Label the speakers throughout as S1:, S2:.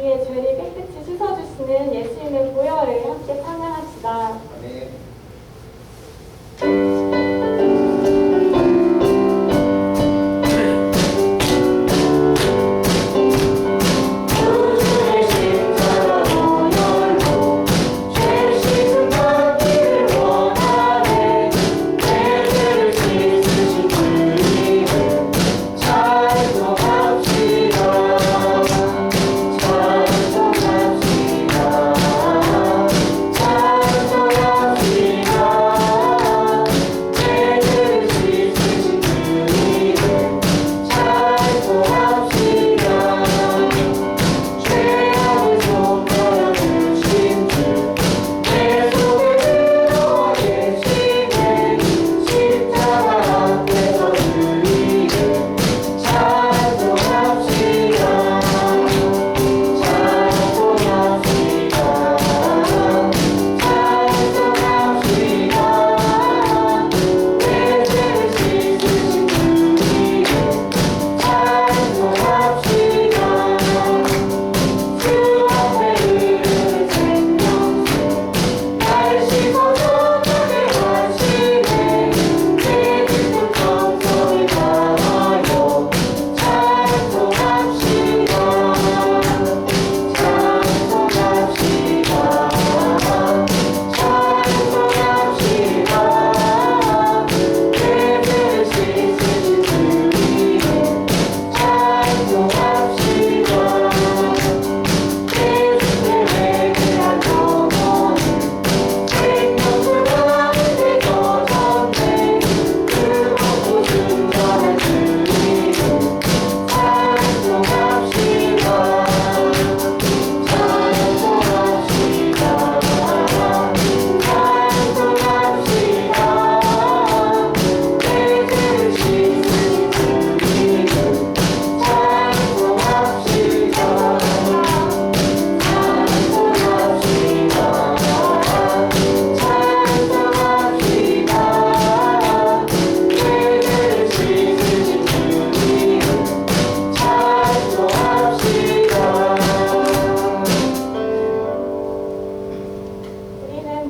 S1: 우리의 죄를 깨끗이 씻어주시는 예수님의 보혈을 함께 찬양합시다.
S2: 아멘.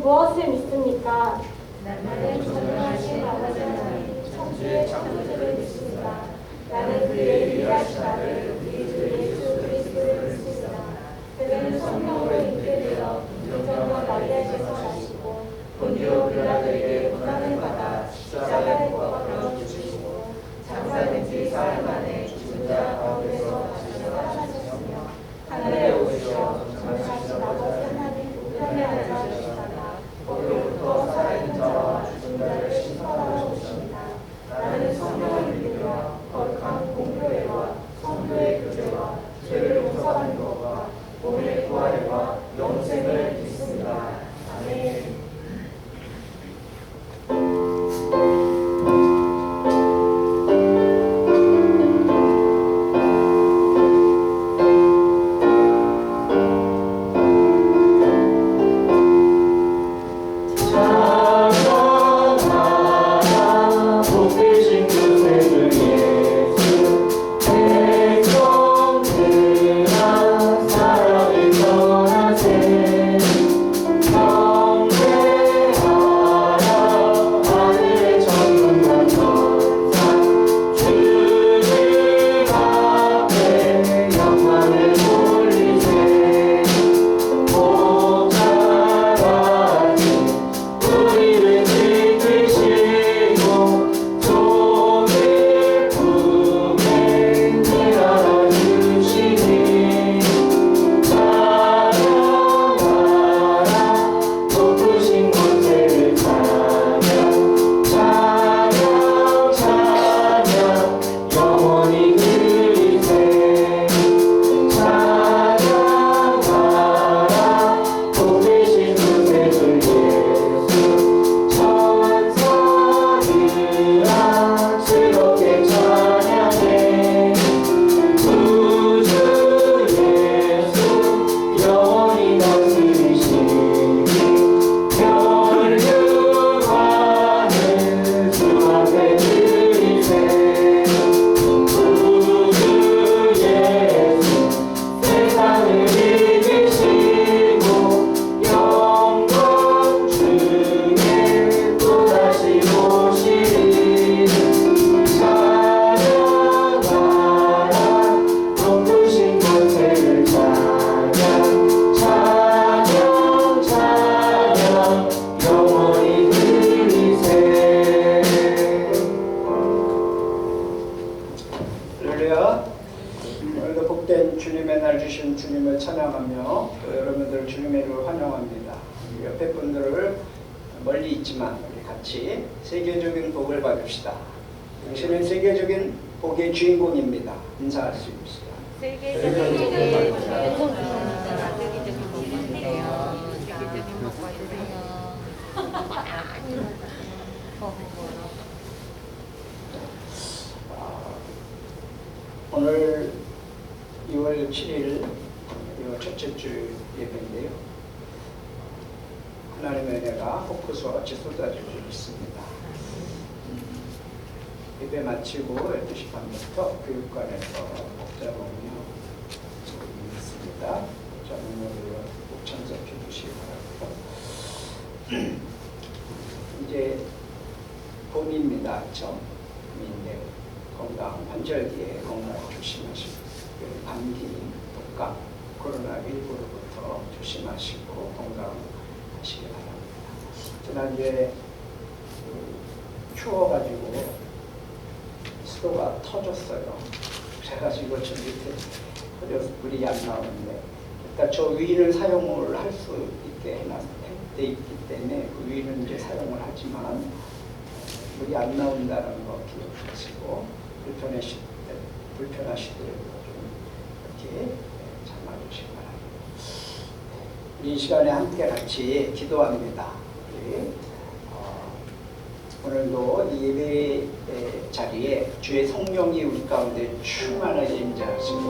S1: 무엇을 믿습니까?
S3: 나는 전능하신 아버지 하나님 천주의 창조주를 믿습니다.
S1: 나는 그의 유일하신 아들 우리 주 예수 그리스도를 믿습니다. 그는 성령으로 잉태되어 동정녀 마리아에게서 나시고 본디오 빌라도에게 고난을 받아 십자가에 못 박혀 죽으시고 장사된 지 사흘 만에 죽은 자 가운데서 다시 살아나셨으며 하늘에 오르시어 전능하신 아버지 하나님 우편에 앉아계시다가 거기로부터 살아있는 자와 죽은 자를 심판하러 오십니다. 나는 성령을 믿으며 거룩한 공교회와 성도의 교제와 죄를 용서받는 것과 몸의 부활과 영생을 믿습니다. 아멘.
S4: 사랑을 떠나서
S2: 복된 주님의 날 주신 주님을 찬양하며 또 여러분들 주님의 일을 환영합니다. 옆에 분들을 멀리 있지만 우리 같이 세계적인 복을 받읍시다. 당신은 세계적인 복의 주인공입니다. 인사할 수 있습니다.
S3: 세계적인 복을 받으세요. 세계적인 복 받으세요. 세계적인 복 받으세요.
S2: 오늘 2월 7일 첫째 주 예배인데요. 하나님의 은혜가 폭포수와 같이 쏟아지고 있습니다. 예배 마치고 12시 반부터 교육관에서 목자 목료 있습니다. 목자 목료를 꼭 참석해 주시기 바랍니다. 이제 봄입니다. 그렇죠? 봄인데 건강, 환절기에 건강 조심하시고 감기, 독감, 코로나19로부터 조심하시고 건강하시기 바랍니다. 지난주에 추워가지고 수도가 터졌어요. 그래가지고 저 밑에 터져서 물이 안 나오는데 일단 저 위를 사용을 할 수 있게 돼 있기 때문에 그 위는 이제 사용을 하지만 물이 안 나온다는 거 기억하시고 불편하시더라도 좀 이렇게 참아주시기 바랍니다. 이 시간에 함께 같이 기도합니다. 오늘도 이 예배 자리에 주의 성령이 우리 가운데 충만하게 임재하시고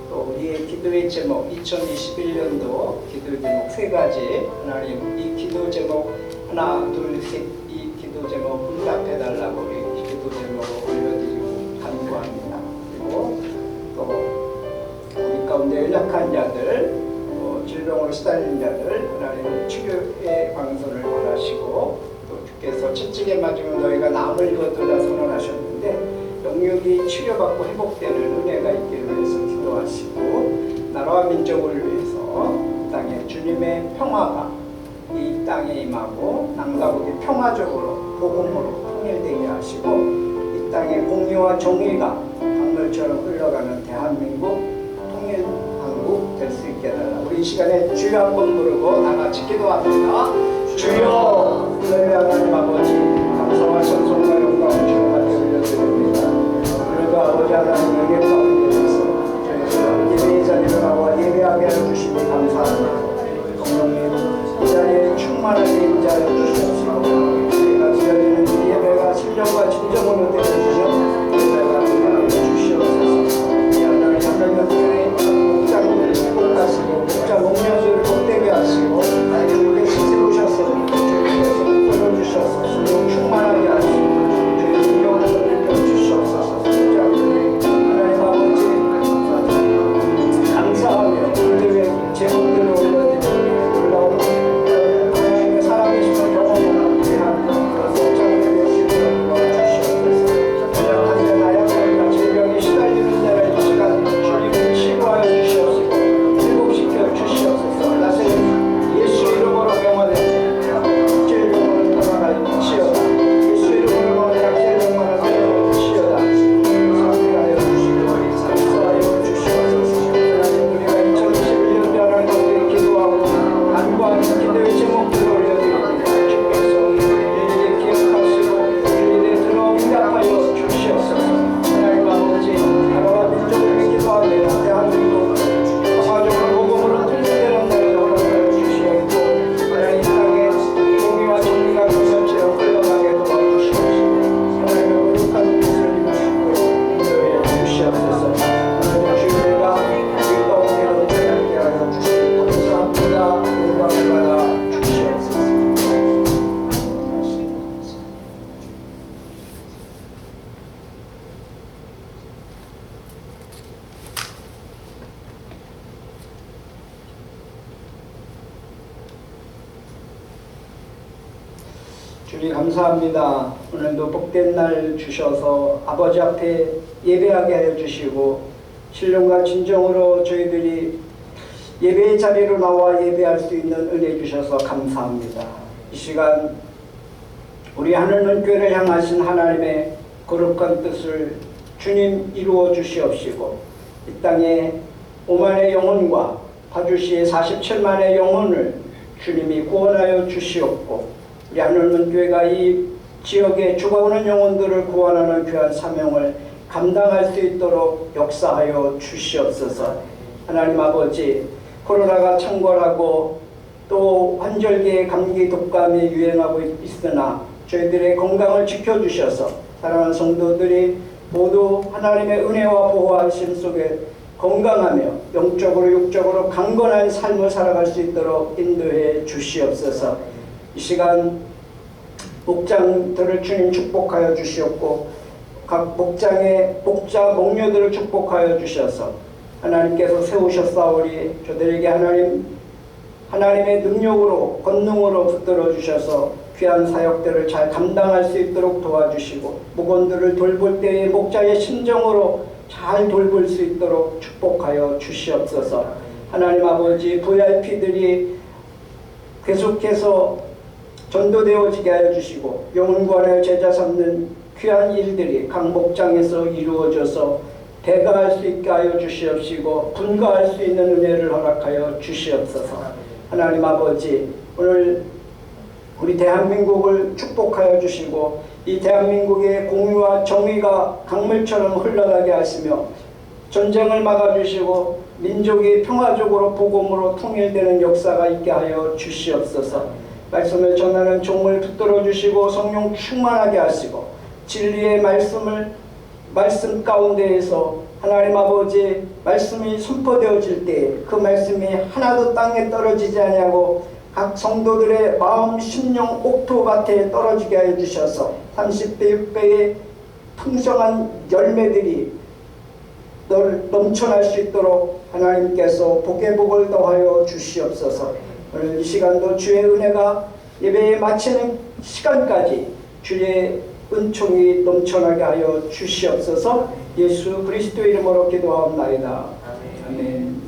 S2: 또 우리의 기도의 제목 2021년도 기도 제목 3가지 하나님 이 기도 제목 하나 둘 셋 이 기도 제목 응답해달라고 우리 기도 제목을 올려드리고 간구합니다. 그리고 또 우리 가운데 연약한 자들 질병으로 시달리는 자들 하나님 치료의 방선을 바라시고 주께서 채찍에 맞으면 너희가 나음을 거두라 선언하셨는데 영육이 치료받고 회복되는 은혜가 있기를 위해서 기도하시고 나라와 민족을 위해서 이 땅에 주님의 평화가 이 땅에 임하고 남가국이 평화적으로 복음으로 통일되게 하시고 이 땅에 공의와 정의가 강물처럼 흘러가는 대한민국 통일한국 될 수 있게 해달라. 우리 이 시간에 주여 한번 부르고 다같이 기도합니다. 주여 은혜의 하나님 아버지 감사와 찬송과 영광을 주님께 올려드립니다. 오늘도 아버지 하나님 은혜 가운데서 저희가 예배의 자리로 나와 예배하게 해주시니 감사합니다. 성령님 이 자리에 충만하게 임재하여 주시옵시고 저희가 드려지는 이 예배가 신령과 진정으로 되어주시오 예배가 되게 주시옵소서. 이 하나님 참여연들의 목장들을 회복하시고 목자 목녀들을 복되게 하시고 주님께 시세우셔서 주셔서 성령 충만하게 하시고 주의 능력을 주시옵소서. 하나님 아버지 감사하며 그들의 제목들을 올려드리고 올라오는 하나님의 살아계시는 영원한 귀한 목장을 여시고 주시옵소서. 연약한 자 나약한 자 질병에 시달리는 자를 이 시간 주님을 치료하여 주시옵시고 회복시켜 주시옵소서. 나세 예수 이름으로 명하되 주님 감사합니다. 오늘도 복된 날 주셔서 아버지 앞에 예배하게 하여 주시고 신령과 진정으로 저희들이 예배의 자리로 나와 예배할 수 있는 은혜 주셔서 감사합니다. 이 시간 우리 하늘문교회를 향하신 하나님의 거룩한 뜻을 주님 이루어 주시옵시고 이 땅에 5만의 영혼과 파주시의 47만의 영혼을 주님이 구원하여 주시옵고, 우리 하늘문교회가 이 지역에 죽어오는 영혼들을 구원하는 귀한 사명을 감당할 수 있도록 역사하여 주시옵소서. 하나님 아버지, 코로나가 창궐하고 또 환절기에 감기 독감이 유행하고 있으나 저희들의 건강을 지켜주셔서 사랑하는 성도들이 모두 하나님의 은혜와 보호하심 속에 건강하며 영적으로 육적으로 강건한 삶을 살아갈 수 있도록 인도해 주시옵소서. 이 시간 목장들을 주님 축복하여 주시옵고, 각 목장의 목자 목녀들을 축복하여 주셔서 하나님께서 세우셨사오니 저들에게 하나님의 능력으로 권능으로 붙들어 주셔서 귀한 사역들을 잘 감당할 수 있도록 도와주시고, 목원들을 돌볼 때의 목자의 심정으로 잘 돌볼 수 있도록 축복하여 주시옵소서. 하나님 아버지, VIP들이 계속해서 전도되어지게 하여 주시고 영혼관을 제자 삼는 귀한 일들이 각 목장에서 이루어져서 대가할 수 있게 하여 주시옵시고 분가할 수 있는 은혜를 허락하여 주시옵소서. 하나님 아버지, 오늘 우리 대한민국을 축복하여 주시고 이 대한민국의 공의와 정의가 강물처럼 흘러가게 하시며 전쟁을 막아주시고 민족이 평화적으로 복음으로 통일되는 역사가 있게 하여 주시옵소서. 말씀을 전하는 종을 붙들어 주시고 성령 충만하게 하시고 진리의 말씀 가운데에서 하나님 아버지 말씀이 선포되어질 때 그 말씀이 하나도 땅에 떨어지지 아니하고 각 성도들의 마음, 심령, 옥토밭에 떨어지게 하여 주셔서 30배, 6배의 풍성한 열매들이 넘쳐날 수 있도록 하나님께서 복의 복을 더하여 주시옵소서. 오늘 이 시간도 주의 은혜가 예배에 마치는 시간까지 주의 은총이 넘쳐나게 하여 주시옵소서. 예수 그리스도의 이름으로 기도하옵나이다. 아멘.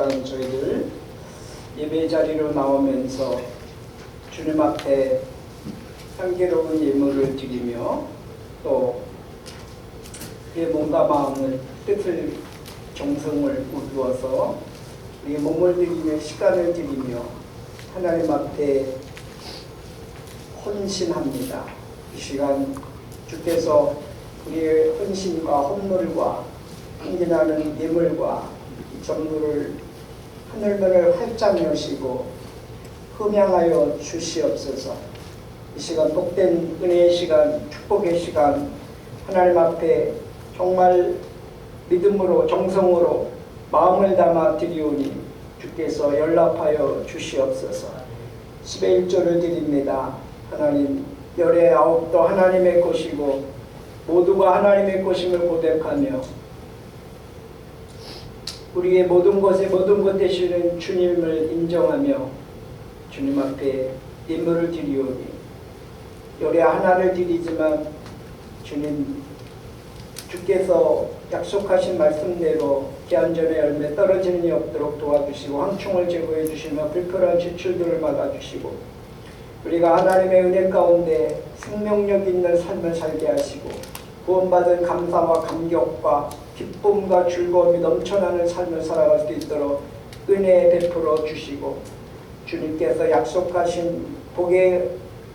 S2: 시간 저희들 예배 자리로 나오면서 주님 앞에 향기로운 예물을 드리며 또 우리의 몸과 마음을 뜻을 정성을 우두어서 우리의 몸을 드리며 시간을 드리며 하나님 앞에 헌신합니다. 이 시간 주께서 우리의 헌신과 헌물과 향기나는 예물과 전부를 하늘문을 활짝 여시고 흠양하여 주시옵소서. 이 시간 복된 은혜의 시간, 축복의 시간, 하나님 앞에 정말 믿음으로 정성으로 마음을 담아 드리오니 주께서 연락하여 주시옵소서. 11조를 드립니다. 하나님, 열의 아홉도 하나님의 것이고 모두가 하나님의 것임을 고백하며 우리의 모든 것의 모든 것 되시는 주님을 인정하며 주님 앞에 예물을 드리오니 열의 하나를 드리지만 주님, 주께서 약속하신 말씀대로 기한전의 열매 떨어지는 일 없도록 도와주시고 황충을 제거해 주시며 불편한 지출들을 막아주시고 우리가 하나님의 은혜 가운데 생명력 있는 삶을 살게 하시고 구원받은 감사와 감격과 기쁨과 즐거움이 넘쳐나는 삶을 살아갈 수 있도록 은혜 베풀어 주시고 주님께서 약속하신 복의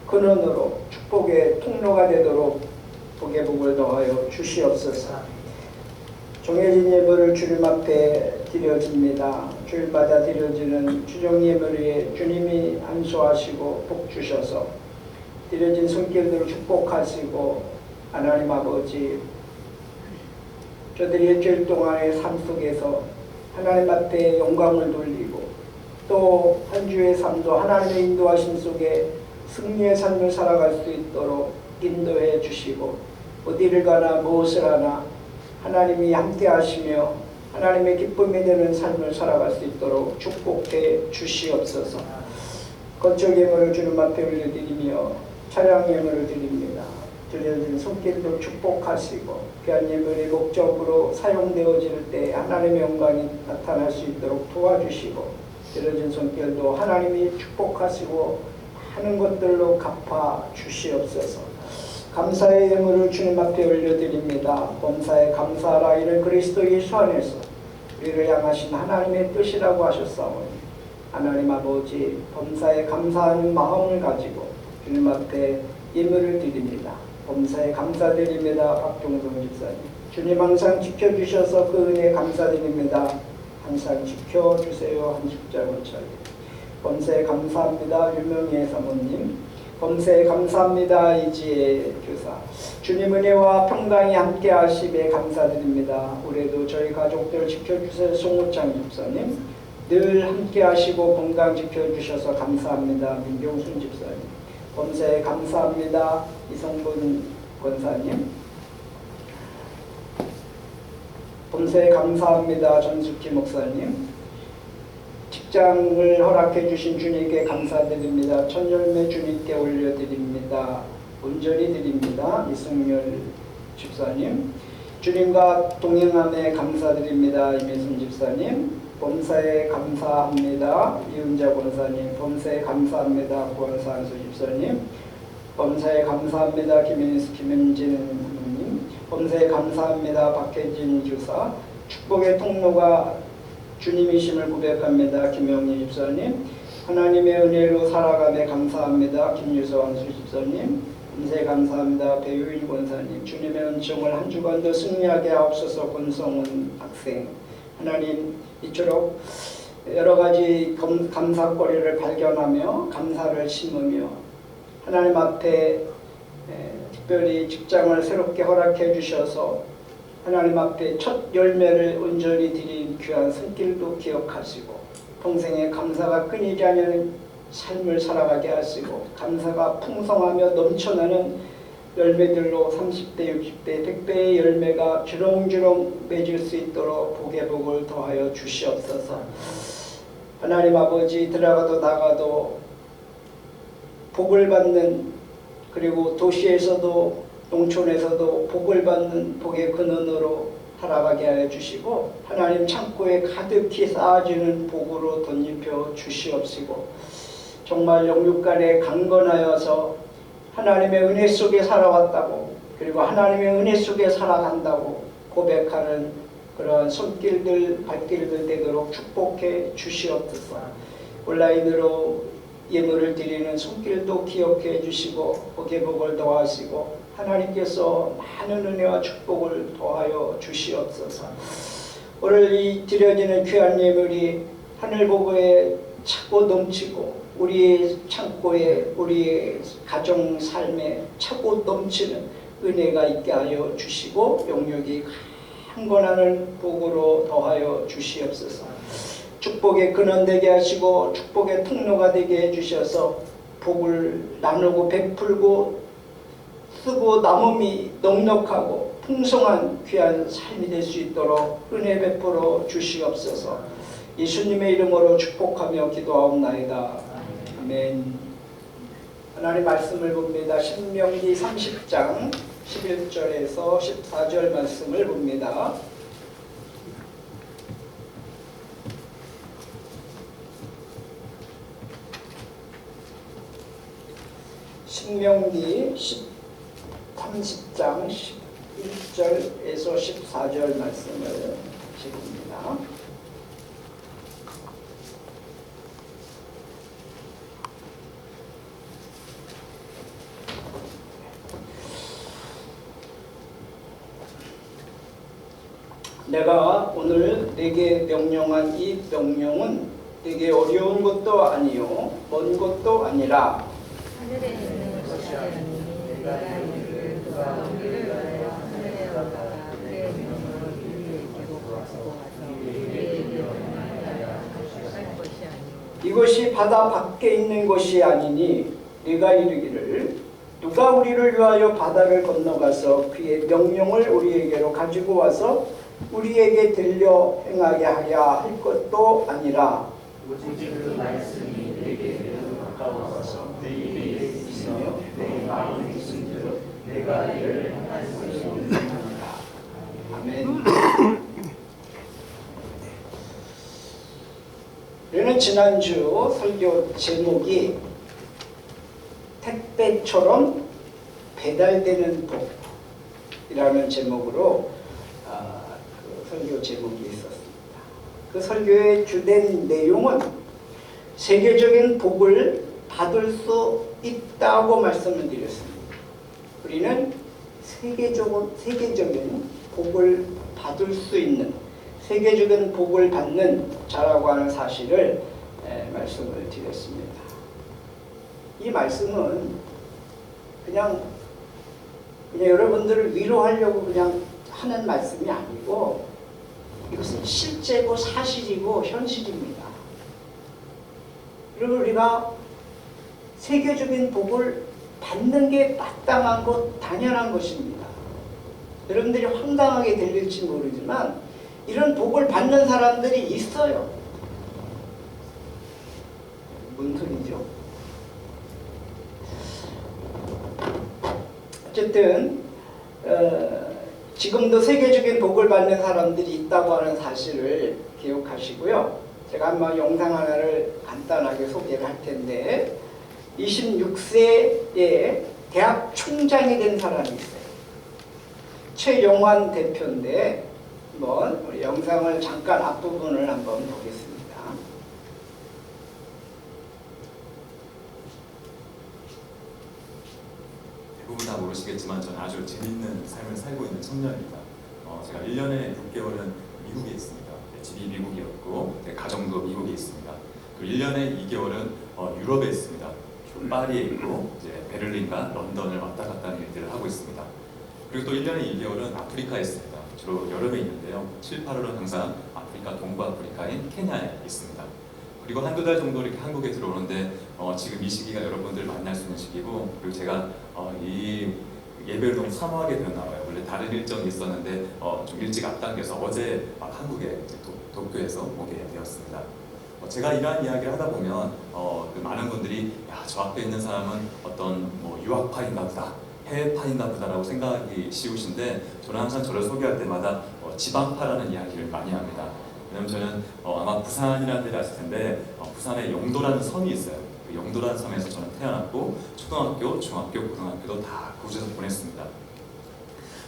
S2: 근원으로 축복의 통로가 되도록 복의 복을 더하여 주시옵소서. 정해진 예물을 주님 앞에 드려집니다. 주일마다 드려지는 주정 예물 위에 주님이 안수하시고 복 주셔서 드려진 손길들을 축복하시고 하나님 아버지, 저들이 일주일 동안의 삶 속에서 하나님 앞에 영광을 돌리고 또 한 주의 삶도 하나님의 인도하심 속에 승리의 삶을 살아갈 수 있도록 인도해 주시고 어디를 가나 무엇을 하나 하나님이 함께 하시며 하나님의 기쁨이 되는 삶을 살아갈 수 있도록 축복해 주시옵소서. 건축 예물을 주님 앞에 올려드리며 차량 예물을 드립니다. 드려진 손길도 축복하시고 귀한 예물이 목적으로 사용되어질 때 하나님의 영광이 나타날 수 있도록 도와주시고 드려진 손길도 하나님이 축복하시고 하는 것들로 갚아 주시옵소서. 감사의 예물을 주님 앞에 올려드립니다. 범사에 감사하라. 이는 그리스도 예수 안에서 우리를 향하신 하나님의 뜻이라고 하셨사오니 하나님 아버지, 범사에 감사하는 마음을 가지고 주님 앞에 예물을 드립니다. 범사에 감사드립니다. 박종성 집사님, 주님 항상 지켜주셔서 그 은혜에 감사드립니다. 항상 지켜주세요. 한 십자군 차례. 범사에 감사합니다. 유명희 사모님, 범사에 감사합니다. 이지혜 교사, 주님 은혜와 평강이 함께 하심에 감사드립니다. 올해도 저희 가족들 지켜주세요. 송우창 집사님, 늘 함께 하시고 건강 지켜주셔서 감사합니다. 민경순 집사님, 범사에 감사합니다. 이성분 권사님, 범사에 감사합니다. 전숙희 목사님, 직장을 허락해 주신 주님께 감사드립니다. 천열매 주님께 올려드립니다. 온전히 드립니다. 이승열 집사님, 주님과 동행함에 감사드립니다. 이민순 집사님, 범사에 감사합니다. 이은자 권사님, 범사에 감사합니다. 구원사한수 집사님, 범사에 감사합니다. 김현진 부모님, 범사에 감사합니다. 박혜진 교사, 축복의 통로가 주님이심을 고백합니다. 김영희 집사님, 하나님의 은혜로 살아가며 감사합니다. 김유서 한수 집사님, 범사에 감사합니다. 배유인 권사님, 주님의 은총을 한 주간도 승리하게 하옵소서. 권성훈 학생, 하나님 이처럼 여러 가지 감사거리를 발견하며 감사를 심으며 하나님 앞에 특별히 직장을 새롭게 허락해 주셔서 하나님 앞에 첫 열매를 온전히 드린 귀한 손길도 기억하시고 평생에 감사가 끊이지 않는 삶을 살아가게 하시고 감사가 풍성하며 넘쳐나는 열매들로 30배, 60배, 100배의 열매가 주렁주렁 맺을 수 있도록 복의 복을 더하여 주시옵소서. 하나님 아버지, 들어가도 나가도 복을 받는, 그리고 도시에서도 농촌에서도 복을 받는 복의 근원으로 살아가게 하여 주시고 하나님 창고에 가득히 쌓아지는 복으로 덧입혀 주시옵시고 정말 영육간에 강건하여서 하나님의 은혜 속에 살아왔다고 그리고 하나님의 은혜 속에 살아간다고 고백하는 그러한 손길들 발길들 되도록 축복해 주시옵소서. 온라인으로 예물을 드리는 손길도 기억해 주시고 복의 복을 더하시고 하나님께서 많은 은혜와 축복을 더하여 주시옵소서. 오늘 이 드려지는 귀한 예물이 하늘 보고에 차고 넘치고 우리의 창고에 우리의 가정 삶에 차고 넘치는 은혜가 있게 하여 주시고 영육이 강건하는 복으로 더하여 주시옵소서. 축복의 근원 되게 하시고 축복의 통로가 되게 해주셔서 복을 나누고 베풀고 쓰고 남음이 넉넉하고 풍성한 귀한 삶이 될 수 있도록 은혜 베풀어 주시옵소서. 예수님의 이름으로 축복하며 기도하옵나이다. 아멘. 하나님 말씀을 봅니다. 신명기 30장 11절에서 14절 말씀을 봅니다. 신명기 30장 11절에서 14절 말씀을 읽습니다. 내가 오늘 네게 명령한 이 명령은 네게 어려운 것도 아니요 먼 것도 아니라
S3: 하늘에 있는 것이 아니니 내가 이를 그가 우리를 위하여 하늘에 올라가 그의 명령을 우리에게로 가지고 와서 우리에게 명령하여 할 것이 아니오.
S2: 이것이 바다 밖에 있는 것이 아니니 네가 이르기를 누가 우리를 위하여 바다를 건너가서 그의 명령을 우리에게로 가지고 와서 우리에게 들려 행하게 하랴 할 것도 아니라
S4: 오직 그 말씀이 내게 가까워서 내 입에 있으며 내 마음에 있은즉 내가 이를 행할 수 있느니라.
S2: 아멘. 우리는 지난주 설교 제목이 택배처럼 배달되는 복이라는 제목으로 그 설교 제목이 있었습니다. 그 설교의 주된 내용은 세계적인 복을 받을 수 있다고 말씀을 드렸습니다. 우리는 세계적인 복을 받을 수 있는 세계적인 복을 받는 자라고 하는 사실을 말씀을 드렸습니다. 이 말씀은 그냥 여러분들을 위로하려고 그냥 하는 말씀이 아니고 이것은 실제고 사실이고 현실입니다. 그리고 우리가 세계적인 복을 받는 게 마땅한 것, 당연한 것입니다. 여러분들이 황당하게 들릴지 모르지만 이런 복을 받는 사람들이 있어요. 무슨 소리죠? 어쨌든 지금도 세계적인 복을 받는 사람들이 있다고 하는 사실을 기억하시고요. 제가 한번 영상 하나를 간단하게 소개를 할 텐데 26세에 대학 총장이 된 사람이 있어요. 최용환 대표인데 한번 우리 영상을 잠깐 앞부분을 한번 보겠습니다.
S5: 대부분 다 모르시겠지만 저는 아주 재밌는 삶을 살고 있는 청년입니다. 제가 1년에 6개월은 미국에 있습니다. 집이 미국이었고 가정도 미국에 있습니다. 그리고 1년에 2개월은 유럽에 있습니다. 파리에 있고 이제 베를린과 런던을 왔다 갔다 하는 일들을 하고 있습니다. 그리고 또 1년에 2개월은 아프리카에 있습니다. 주로 여름에 있는데요. 7, 8월은 항상 아프리카, 동부 아프리카인 케냐에 있습니다. 그리고 한두 달 정도 이렇게 한국에 들어오는데 지금 이 시기가 여러분들 만날 수 있는 시기고, 그리고 제가 이 예배를 너무 사모하게 되었나 봐요. 원래 다른 일정이 있었는데 좀 일찍 앞당겨서 어제 한국에 도쿄에서 오게 되었습니다. 제가 이러한 이야기를 하다 보면 그 많은 분들이 야, 저 앞에 있는 사람은 어떤 유학파인가 보다, 해외파인가 보다라고 생각하기 쉬우신데, 저는 항상 저를 소개할 때마다 지방파라는 이야기를 많이 합니다. 왜냐면 저는 아마 부산이라는 데를 아실 텐데 부산에 영도라는 섬이 있어요. 그 영도라는 섬에서 저는 태어났고 초등학교, 중학교, 고등학교도 다 그곳에서 보냈습니다.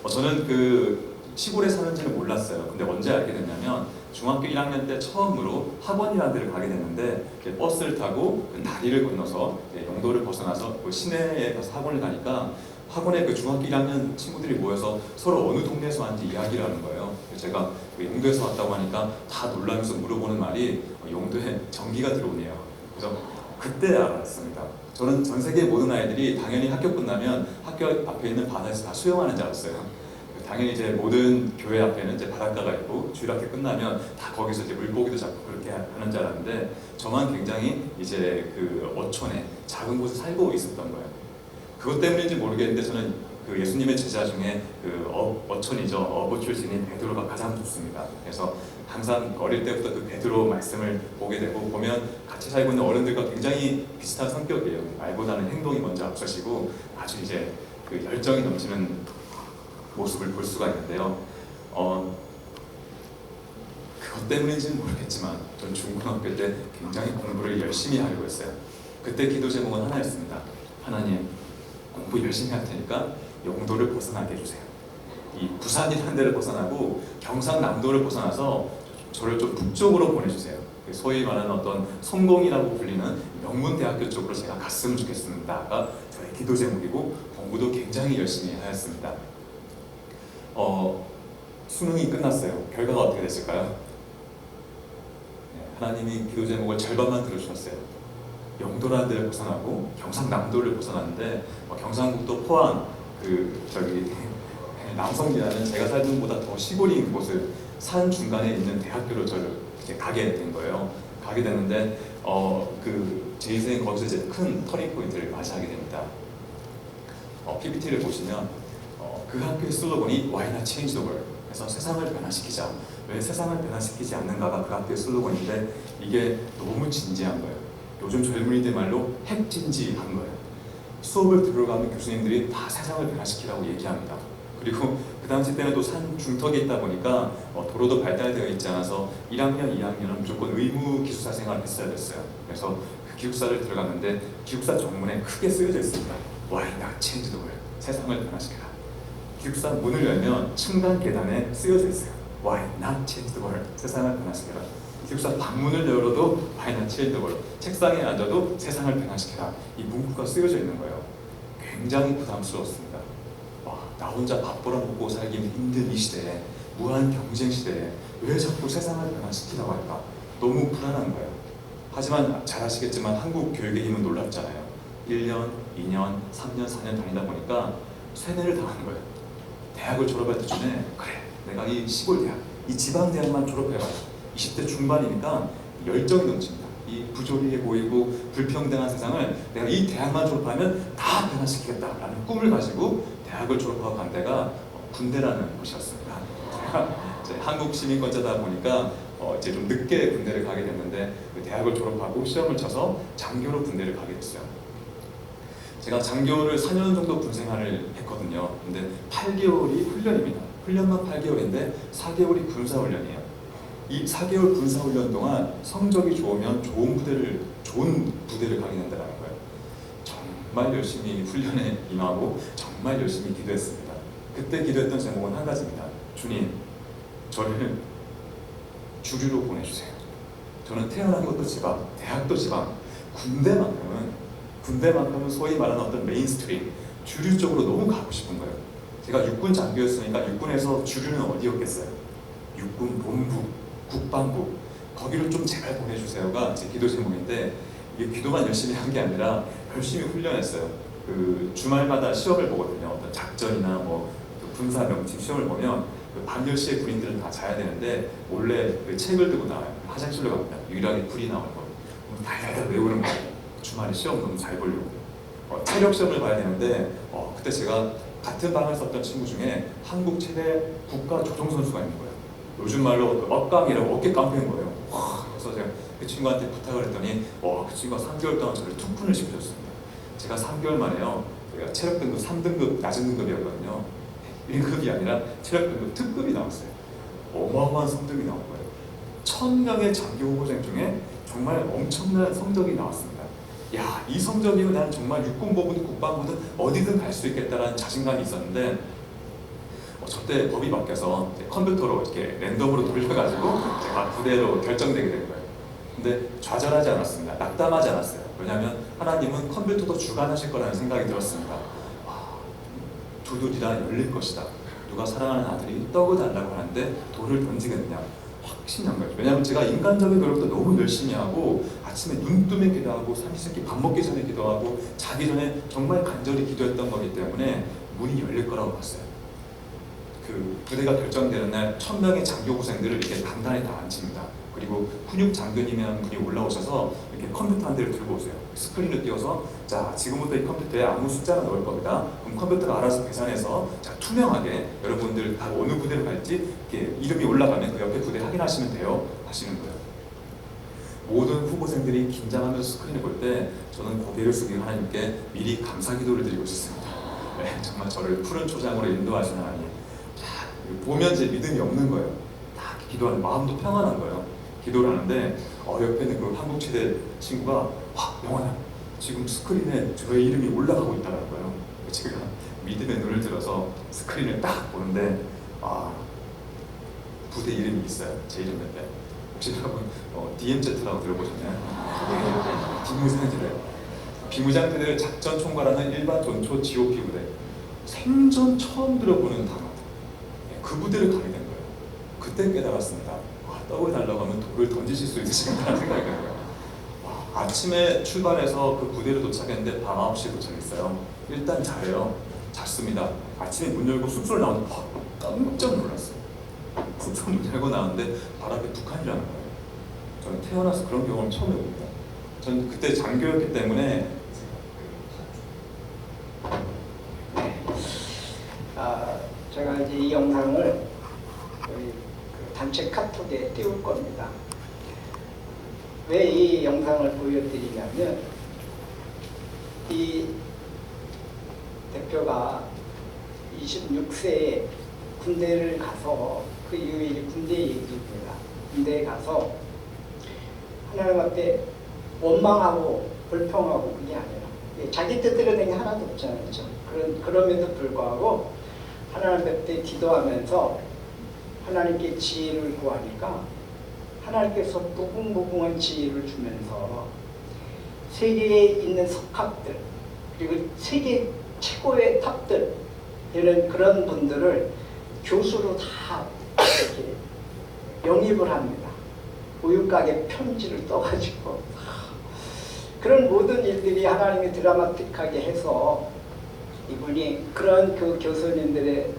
S5: 저는 그 시골에 사는지는 몰랐어요. 근데 언제 알게 됐냐면 중학교 1학년 때 처음으로 학원이라는 데를 가게 됐는데 버스를 타고 그 다리를 건너서 영도를 벗어나서 그 시내에 가서 학원을 가니까 학원에 그 중학교 1학년 친구들이 모여서 서로 어느 동네에서 왔는지 이야기를 하는 거예요. 제가 그 영도에서 왔다고 하니까 다 놀라면서 물어보는 말이 영도에 전기가 들어오네요. 그래서 그때 알았습니다. 저는 전 세계 모든 아이들이 당연히 학교 끝나면 학교 앞에 있는 바다에서 다 수영하는 줄 알았어요. 당연히 이제 모든 교회 앞에는 이제 바닷가가 있고 주일학교 끝나면 다 거기서 이제 물고기도 잡고 그렇게 하는 줄 알았는데 저만 굉장히 이제 그 어촌에 작은 곳에 살고 있었던 거예요. 그것 때문인지 모르겠는데 저는 그 예수님의 제자 중에 그 어촌이죠. 어부 출신인 베드로가 가장 좋습니다. 그래서 항상 어릴 때부터 그 베드로 말씀을 보게 되고 보면 같이 살고 있는 어른들과 굉장히 비슷한 성격이에요. 말보다는 행동이 먼저 앞서시고 아주 이제 그 열정이 넘치는 모습을 볼 수가 있는데요. 그것 때문인지는 모르겠지만 전 중고등학교 때 굉장히 공부를 열심히 하려고 했어요. 그때 기도 제목은 하나였습니다. 하나님, 공부 열심히 할 테니까 영도를 벗어나게 해주세요. 이 부산이라는 데를 벗어나고 경상남도를 벗어나서 저를 좀 북쪽으로 보내주세요. 소위 말하는 어떤 성공이라고 불리는 명문대학교 쪽으로 제가 갔으면 좋겠습니다가 저의 기도 제목이고 공부도 굉장히 열심히 하였습니다. 수능이 끝났어요. 결과가 어떻게 됐을까요? 하나님이 기도 제목을 절반만 들어주셨어요. 영도라는 데를 벗어나고 경상남도를 벗어났는데 경상북도 포항 남성이라는 제가 살던 곳보다 더 시골인 곳을 산 중간에 있는 대학교로 저를 이렇게 가게 된 거예요. 가게 됐는데 제 인생 거기서 이제 큰 터닝 포인트를 맞이하게 됩니다. PPT를 보시면 그 학교의 슬로건이 Why not change the world? 그래서 세상을 변화시키자. 왜 세상을 변화시키지 않는가가 그 학교의 슬로건인데 이게 너무 진지한 거예요. 요즘 젊은이들 말로 핵진지한 거예요. 수업을 들어가는 교수님들이 다 세상을 변화시키라고 얘기합니다. 그리고 그 당시 때는 또 산 중턱에 있다 보니까 도로도 발달되어 있지 않아서 1학년, 2학년은 무조건 의무 기숙사 생활을 했어야 됐어요. 그래서 그 기숙사를 들어갔는데 기숙사 정문에 크게 쓰여져 있습니다. Why not change the world? 세상을 변화시켜라. 기숙사 문을 열면 층간 계단에 쓰여져 있어요. Why not change the world? 세상을 변화시켜라. 기숙사 방문을 열어도 Why not change the world? 책상에 앉아도 세상을 변화시켜라. 이 문구가 쓰여져 있는 거예요. 굉장히 부담스러웠습니다. 나 혼자 밥 벌어먹고 살기 힘든 이 시대에, 무한 경쟁 시대에 왜 자꾸 세상을 변화시키라고 할까? 너무 불안한 거예요. 하지만 잘 아시겠지만 한국 교육의 힘은 놀랍잖아요. 1년, 2년, 3년, 4년 다니다 보니까 세뇌를 당하는 거예요. 대학을 졸업할 때쯤에 그래, 내가 이 시골 대학, 이 지방 대학만 졸업해봐. 20대 중반이니까 열정이 넘칩니다. 이 부조리해 보이고 불평등한 세상을 내가 이 대학만 졸업하면 다 변화시키겠다라는 꿈을 가지고 대학을 졸업하고 간 데가 군대라는 곳이었습니다. 제가 이제 한국 시민권자다 보니까 이제 좀 늦게 군대를 가게 됐는데 그 대학을 졸업하고 시험을 쳐서 장교로 군대를 가게 됐어요. 제가 장교를 4년 정도 군 생활을 했거든요. 근데 8개월이 훈련입니다. 훈련만 8개월인데 4개월이 군사훈련이에요. 이 4개월 군사훈련 동안 성적이 좋으면 좋은 부대를 가게 된다는 거예요. 정말 열심히 훈련에 임하고 정말 열심히 기도했습니다. 그때 기도했던 제목은 한 가지입니다. 주님, 저를 주류로 보내주세요. 저는 태어난 것도 지방, 대학도 지방, 군대만큼은 소위 말하는 어떤 메인스트림, 주류 쪽으로 너무 가고 싶은 거예요. 제가 육군 장교였으니까 육군에서 주류는 어디였겠어요? 육군 본부, 국방부, 거기로 좀 제발 보내주세요가 제 기도 제목인데 이게 기도만 열심히 한 게 아니라 열심히 훈련했어요. 그 주말마다 시험을 보거든요. 어떤 작전이나 뭐 군사 명칭 시험을 보면 그 밤 10시에 군인들은 다 자야 되는데 몰래 그 책을 들고 나와요. 화장실로 갑니다. 유일하게 불이 나오는 거. 달달달 외우는 거예요. 주말에 시험 너무 잘 보려고. 체력 시험을 봐야 되는데 그때 제가 같은 방을 썼던 친구 중에 한국 최대 국가 조종 선수가 있는 거예요. 요즘 말로 억강이라고 어깨 깡패인 거예요. 그래서 제가 그 친구한테 부탁을 했더니 그 친구가 3개월 동안 저를 특훈을 시켜줬습니다. 제가 3개월 만에요. 제가 체력 등급 3등급 낮은 등급이었거든요. 1급이 아니라 체력 등급 특급이 나왔어요. 어마어마한 성적이 나온 거예요. 1000명의 장교 후보생 중에 정말 엄청난 성적이 나왔습니다. 야, 이 성적이면 난 정말 육군보든 국방부든 어디든 갈 수 있겠다라는 자신감이 있었는데 저때 법이 바뀌어서 컴퓨터로 이렇게 랜덤으로 돌려가지고 제가 부대로 결정되게 된 거예요. 근데 좌절하지 않았습니다. 낙담하지 않았어요. 왜냐하면 하나님은 컴퓨터도 주관하실 거라는 생각이 들었습니다. 와, 두드리라 열릴 것이다. 누가 사랑하는 아들이 떡을 달라고 하는데 돌을 던지겠느냐. 확신이 난 거예요. 왜냐하면 제가 인간적인 노력도 너무 열심히 하고 아침에 눈 뜨면 기도하고 삼시세끼 밥 먹기 전에 기도하고 자기 전에 정말 간절히 기도했던 거기 때문에 문이 열릴 거라고 봤어요. 그 부대가 결정되는 날 1000명의 장교고생들을 이렇게 단단히 다 앉힙니다. 그리고 훈육 장교님이라는 분이 올라오셔서 이렇게 컴퓨터 한 대를 들고 오세요. 스크린을 띄워서 자, 지금부터 이 컴퓨터에 아무 숫자가 나올 겁니다. 그럼 컴퓨터가 알아서 계산해서 자, 투명하게 여러분들 다 어느 부대를 갈지 이렇게 이름이 올라가면 그 옆에 부대 확인하시면 돼요. 하시는 거예요. 모든 후보생들이 긴장하면서 스크린을 볼 때 저는 고개를 숙이고 하나님께 미리 감사 기도를 드리고 있었습니다. 네, 정말 저를 푸른 초장으로 인도하신 하나님. 자, 보면 제 믿음이 없는 거예요. 딱 기도하는 마음도 평안한 거예요. 기도를 하는데 옆에 있는 그 한국치대 친구가 와, 영원아, 지금 스크린에 저의 이름이 올라가고 있다는 거예요. 제가 믿음의 눈을 들어서 스크린을 딱 보는데 부대 이름이 있어요. 제 이름인데 혹시 여러분 DMZ라고 들어보셨나요? 비무장지대. 비무장지대를 작전 총괄하는 일반 전초 GOP 부대. 생전 처음 들어보는 단어. 그 부대를 가게 된 거예요. 그때 깨달았습니다. 떡을 달라고 하면 돌을 던지실 수 있으시겠다는 생각이 든 거예요. 아침에 출발해서 그 부대로 도착했는데 밤 9시에 도착했어요. 일단 자요. 잤습니다. 아침에 문 열고 숙소를 나오는데 깜짝 놀랐어요. 숙소 문 열고 나왔는데 바로 앞에 북한이라는 거예요. 저는 태어나서 그런 경험을 처음 해봅니다. 저는 그때 장교였기 때문에
S2: 제가 이제 이 영상을 저희 단체 카톡에 띄울 겁니다. 왜 이 영상을 보여드리냐면 이 대표가 26세에 군대를 가서 그 이후에 군대 얘기입니다. 군대에 가서 하나님 앞에 원망하고 불평하고 그게 아니라 자기 뜻대로 된 게 하나도 없잖아요. 그렇죠? 그럼에도 불구하고 하나님 앞에 기도하면서 하나님께 지혜를 구하니까 하나님께서 무궁무궁한 지혜를 주면서 세계에 있는 석학들 그리고 세계 최고의 탑들 이런 그런 분들을 교수로 다 이렇게 영입을 합니다. 우유가게 편지를 떠가지고 그런 모든 일들이 하나님이 드라마틱하게 해서 이분이 그런 그 교수님들의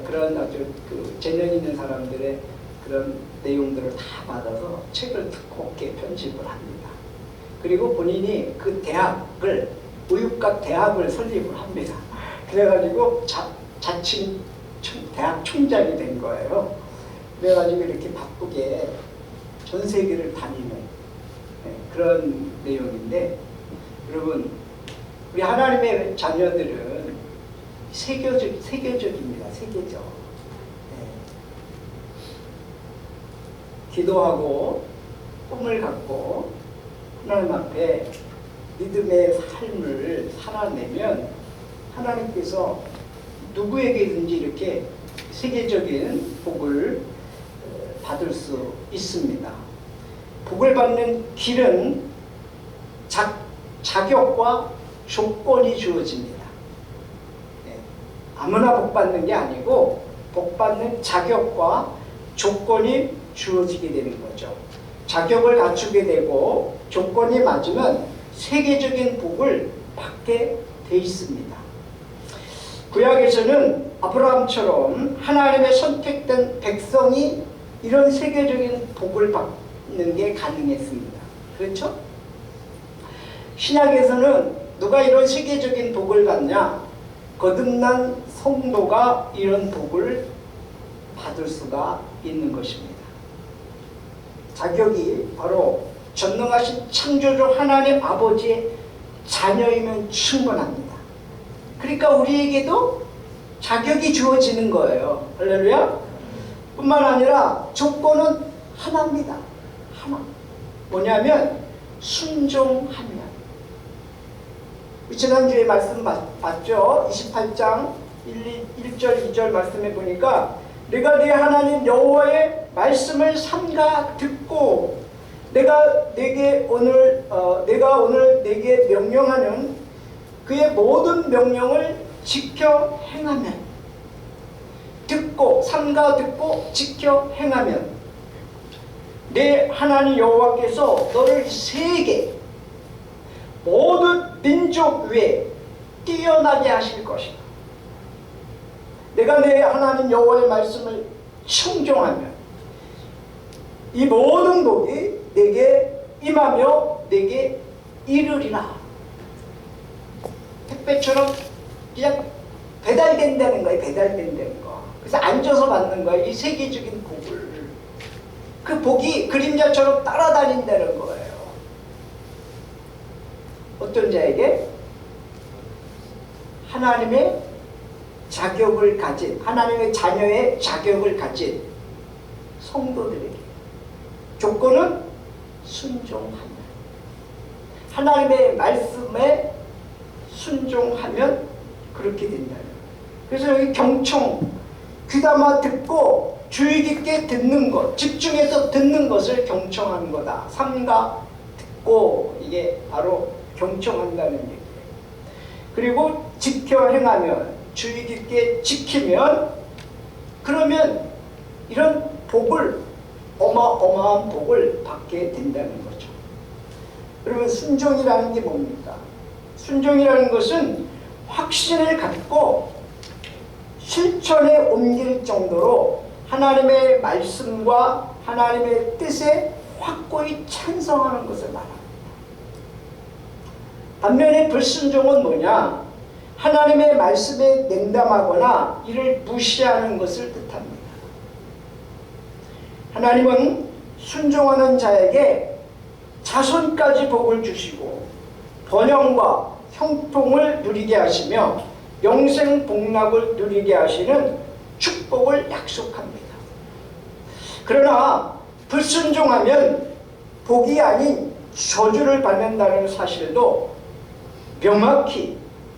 S2: 그런 아주 그 재능 있는 사람들의 그런 내용들을 다 받아서 책을 두껍게 편집을 합니다. 그리고 본인이 그 대학을 우유곽 대학을 설립을 합니다. 그래가지고 자칭 대학 총장이 된 거예요. 그래가지고 이렇게 바쁘게 전 세계를 다니는 그런 내용인데 여러분 우리 하나님의 자녀들은 세계적입니다. 세계적. 기도하고 꿈을 갖고 하나님 앞에 믿음의 삶을 살아내면 하나님께서 누구에게든지 이렇게 세계적인 복을 받을 수 있습니다. 복을 받는 길은 자격과 조건이 주어집니다. 아무나 복 받는 게 아니고 복 받는 자격과 조건이 주어지게 되는 거죠. 자격을 갖추게 되고 조건이 맞으면 세계적인 복을 받게 돼 있습니다. 구약에서는 아브라함처럼 하나님의 선택된 백성이 이런 세계적인 복을 받는 게 가능했습니다. 그렇죠? 신약에서는 누가 이런 세계적인 복을 받냐? 거듭난 성도가 이런 복을 받을 수가 있는 것입니다. 자격이 바로 전능하신 창조주 하나님 아버지의 자녀이면 충분합니다. 그러니까 우리에게도 자격이 주어지는 거예요. 할렐루야. 뿐만 아니라 조건은 하나입니다. 하나. 뭐냐면 순종하면. 지난주에 말씀 봤죠? 28장 1절 2절 말씀에 보니까 내가 네 하나님 여호와의 말씀을 삼가 듣고 내가 오늘 내게 명령하는 그의 모든 명령을 지켜 행하면, 듣고 삼가 듣고 지켜 행하면 내 하나님 여호와께서 너를 세계 모든 민족 위에 뛰어나게 하실 것이다. 내가 내 하나님 여호와의 말씀을 청종하면 이 모든 복이 내게 임하며 내게 이르리라. 택배처럼 그냥 배달된다는 거예요. 배달된다는 거. 그래서 앉아서 받는 거예요. 이 세계적인 복을. 그 복이 그림자처럼 따라다닌다는 거예요. 어떤 자에게? 하나님의 자격을 가진, 하나님의 자녀의 자격을 가진 성도들에게. 조건은 순종하면. 하나님의 말씀에 순종하면 그렇게 된다는 거예요. 그래서 여기 경청, 귀담아 듣고 주의 깊게 듣는 것, 집중해서 듣는 것을 경청하는 거다. 삼가 듣고, 이게 바로 경청한다는 얘기예요. 그리고 지켜 행하면, 주의 깊게 지키면, 그러면 이런 복을, 어마어마한 복을 받게 된다는 거죠. 그러면 순종이라는 게 뭡니까? 순종이라는 것은 확신을 갖고 실천에 옮길 정도로 하나님의 말씀과 하나님의 뜻에 확고히 찬성하는 것을 말합니다. 반면에 불순종은 뭐냐? 하나님의 말씀에 냉담하거나 이를 무시하는 것을 뜻합니다. 하나님은 순종하는 자에게 자손까지 복을 주시고 번영과 형통을 누리게 하시며 영생 복락을 누리게 하시는 축복을 약속합니다. 그러나 불순종하면 복이 아닌 저주를 받는다는 사실도 명확히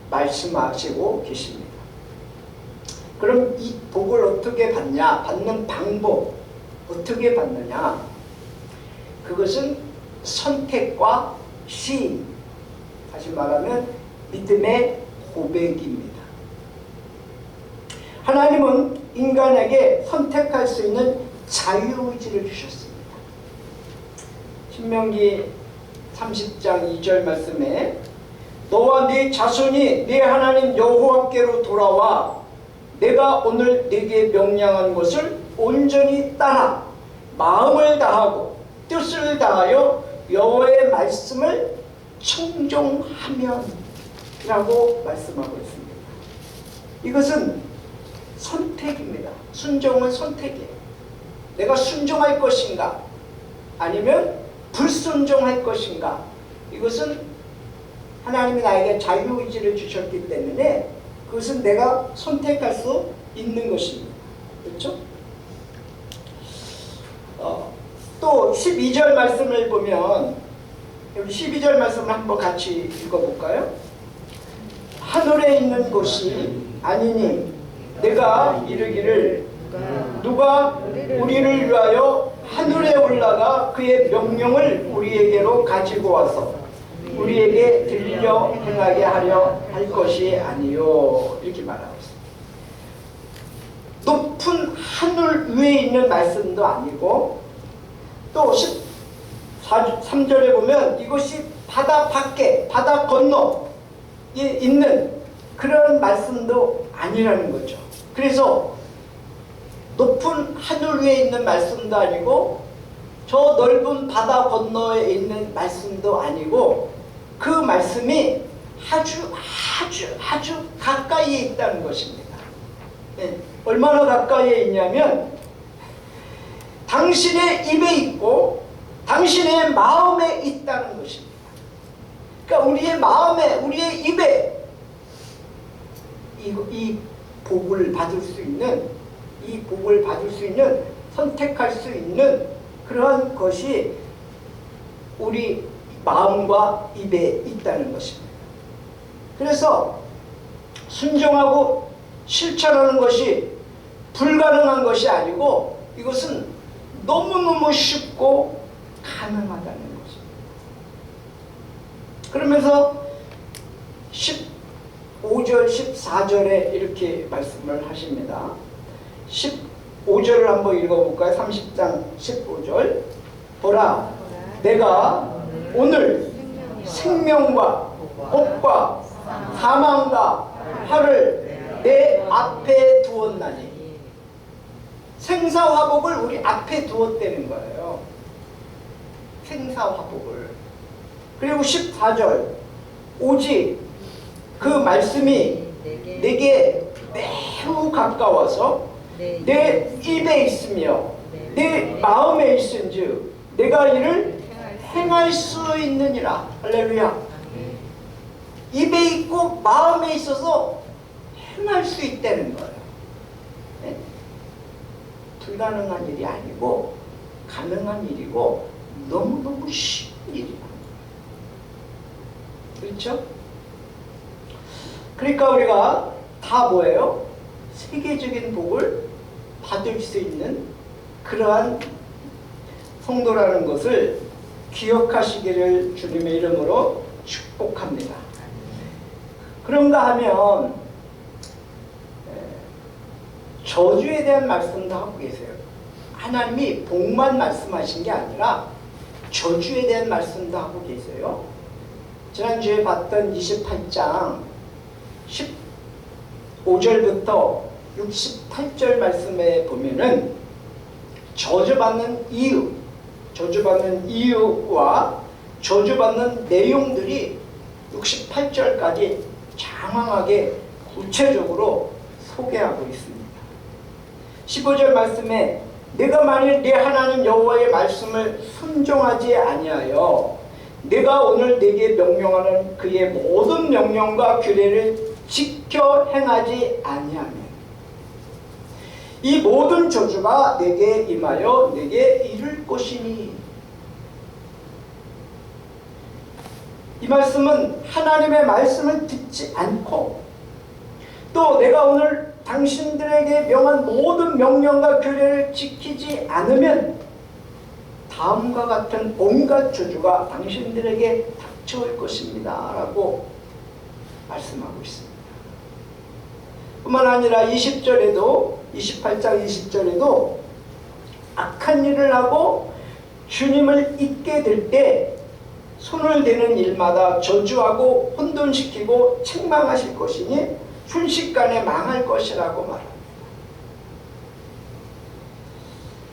S2: 말씀하시고 계십니다. 그럼 이 복을 어떻게 받냐? 받는 방법 어떻게 받느냐? 그것은 선택과 시인, 다시 말하면 믿음의 고백입니다. 하나님은 인간에게 선택할 수 있는 자유의지를 주셨습니다. 신명기 30장 2절 말씀에 너와 네 자손이 네 하나님 여호와께로 돌아와 내가 오늘 네게 명령한 것을 온전히 따라 마음을 다하고 뜻을 다하여 여호와의 말씀을 청종하면 라고 말씀하고 있습니다. 이것은 선택입니다. 순종은 선택이에요. 내가 순종할 것인가 아니면 불순종할 것인가, 이것은 하나님이 나에게 자유의지를 주셨기 때문에 그것은 내가 선택할 수 있는 것입니다. 그렇죠? 또 12절 말씀을 보면, 여기 12절 말씀을 한번 같이 읽어볼까요? 하늘에 있는 곳이 아니니 내가 이르기를 누가 우리를 위하여 하늘에 올라가 그의 명령을 우리에게로 가지고 와서 우리에게 들려 행하게 하려 할 것이 아니요, 이렇게 말하고 있습니다. 높은 하늘 위에 있는 말씀도 아니고, 또 13절에 보면 이것이 바다 밖에, 바다 건너에 있는 그런 말씀도 아니라는 거죠. 그래서 높은 하늘 위에 있는 말씀도 아니고 저 넓은 바다 건너에 있는 말씀도 아니고 그 말씀이 아주 가까이에 있다는 것입니다. 네. 얼마나 가까이에 있냐면 당신의 입에 있고 당신의 마음에 있다는 것입니다. 그러니까 우리의 마음에, 우리의 입에 이 복을 받을 수 있는, 이 복을 받을 수 있는 선택할 수 있는 그러한 것이 우리 마음과 입에 있다는 것입니다. 그래서 순종하고 실천하는 것이 불가능한 것이 아니고 이것은 너무너무 쉽고 가능하다는 것입니다. 그러면서 15절, 14절에 이렇게 말씀을 하십니다. 15절을 한번 읽어볼까요? 30장 15절. 보라, 내가 오늘 생명과 복과 사망과 화를 내 앞에 두었나니. 생사화복을 우리 앞에 두었다는 거예요. 생사화복을. 그리고 14절. 오직 그 말씀이 내게 매우 가까워서 내 입에 있으며 내 마음에 있은즉 내가 이를 행할 수 있느니라. 할렐루야. 입에 있고 마음에 있어서 행할 수 있다는 거예요. 네? 불가능한 일이 아니고 가능한 일이고 너무너무 쉬운 일이야. 그렇죠? 그러니까 우리가 다 뭐예요? 세계적인 복을 받을 수 있는 그러한 성도라는 것을 기억하시기를 주님의 이름으로 축복합니다. 그런가 하면 저주에 대한 말씀도 하고 계세요. 하나님이 복만 말씀하신 게 아니라 저주에 대한 말씀도 하고 계세요. 지난주에 봤던 28장 15절부터 68절 말씀에 보면은 저주받는 이유와 저주받는 내용들이 68절까지 장황하게 구체적으로 소개하고 있습니다. 15절 말씀에 내가 만일 네 하나님 여호와의 말씀을 순종하지 아니하여 내가 오늘 네게 명령하는 그의 모든 명령과 규례를 지켜 행하지 아니하면 이 모든 저주가 내게 임하여 내게 이를 것이니. 이 말씀은 하나님의 말씀을 듣지 않고 또 내가 오늘 당신들에게 명한 모든 명령과 규례를 지키지 않으면 다음과 같은 온갖 저주가 당신들에게 닥쳐올 것입니다 라고 말씀하고 있습니다. 뿐만 아니라 20절에도 28장 20절에도 악한 일을 하고 주님을 잊게 될 때 손을 대는 일마다 저주하고 혼돈시키고 책망하실 것이니 순식간에 망할 것이라고 말합니다.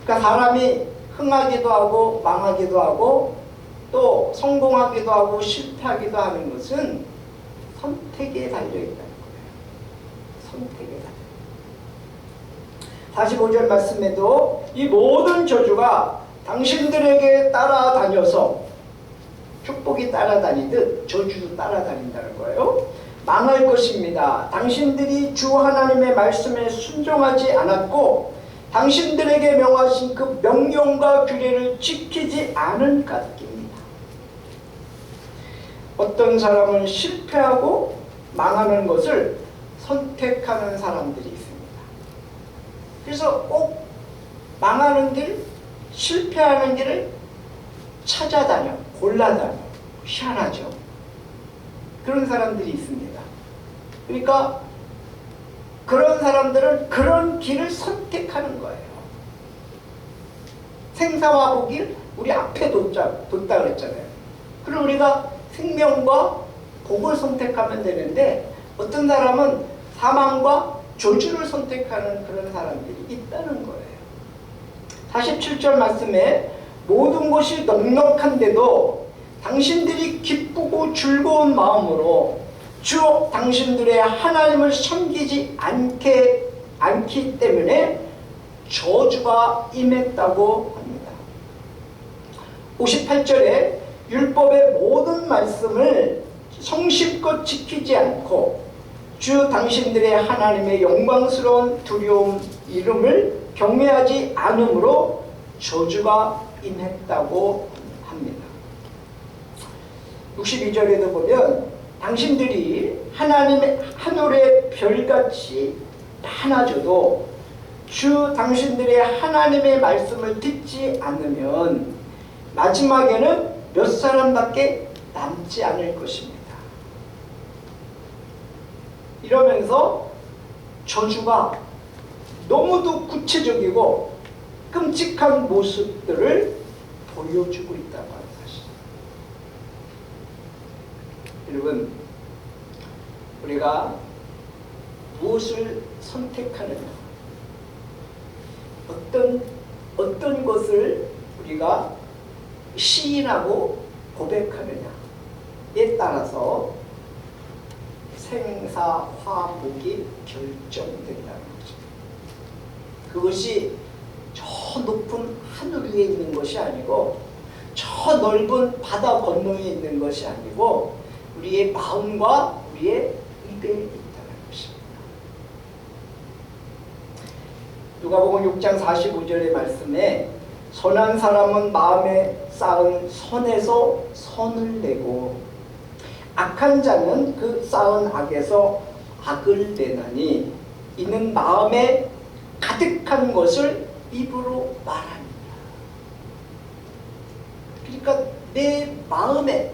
S2: 그러니까 사람이 흥하기도 하고 망하기도 하고 또 성공하기도 하고 실패하기도 하는 것은 선택에 달려있다는 거예요. 선택에 달려. 45절 말씀에도 이 모든 저주가 당신들에게 따라다녀서 축복이 따라다니듯 저주도 따라다닌다는 거예요. 망할 것입니다. 당신들이 주 하나님의 말씀에 순종하지 않았고 당신들에게 명하신 그 명령과 규례를 지키지 않은 까닭입니다. 어떤 사람은 실패하고 망하는 것을 선택하는 사람들이 있습니다. 그래서 꼭 망하는 길, 실패하는 길을 찾아다녀, 골라다녀. 희한하죠. 그런 사람들이 있습니다. 그러니까 그런 사람들은 그런 길을 선택하는 거예요. 생사와 복을 우리 앞에 뒀다 그랬잖아요. 그럼 우리가 생명과 복을 선택하면 되는데 어떤 사람은 사망과 저주를 선택하는 그런 사람들이 있다는 거예요. 47절 말씀에 모든 것이 넉넉한데도 당신들이 기쁘고 즐거운 마음으로 주 당신들의 하나님을 섬기지 않기 때문에 저주가 임했다고 합니다. 58절에 율법의 모든 말씀을 성실껏 지키지 않고 주 당신들의 하나님의 영광스러운 두려움 이름을 경외하지 않으므로 저주가 임했다고 합니다. 62절에도 보면 당신들이 하나님의 하늘의 별같이 많아져도 주 당신들의 하나님의 말씀을 듣지 않으면 마지막에는 몇 사람밖에 남지 않을 것입니다. 이러면서 저주가 너무도 구체적이고 끔찍한 모습들을 보여주고 있다고 하는 사실. 여러분, 우리가 무엇을 선택하느냐, 어떤 것을 우리가 시인하고 고백하느냐에 따라서 생사화복이 결정된다는 거죠. 그것이 저 높은 하늘 위에 있는 것이 아니고 저 넓은 바다 건너에 있는 것이 아니고 우리의 마음과 우리의 입에 있다는 것입니다. 누가복음 6장 45절의 말씀에 선한 사람은 마음에 쌓은 선에서 선을 내고 악한 자는 그 쌓은 악에서 악을 내나니 이는 마음에 가득한 것을 입으로 말하니라. 그러니까 내 마음에,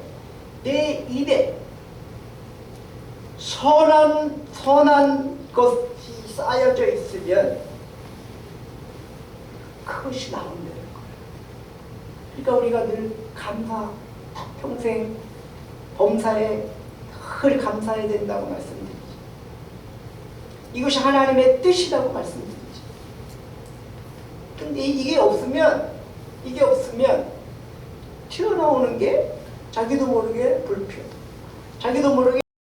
S2: 내 입에 선한 것이 쌓여져 있으면 그것이 나온다는 거예요. 그러니까 우리가 늘 평생 범사에 늘 감사해야 된다고 말씀드리죠. 이것이 하나님의 뜻이라고 말씀드리죠. 근데 이게 없으면 튀어나오는 게 자기도 모르게 불평, 자기도 모르게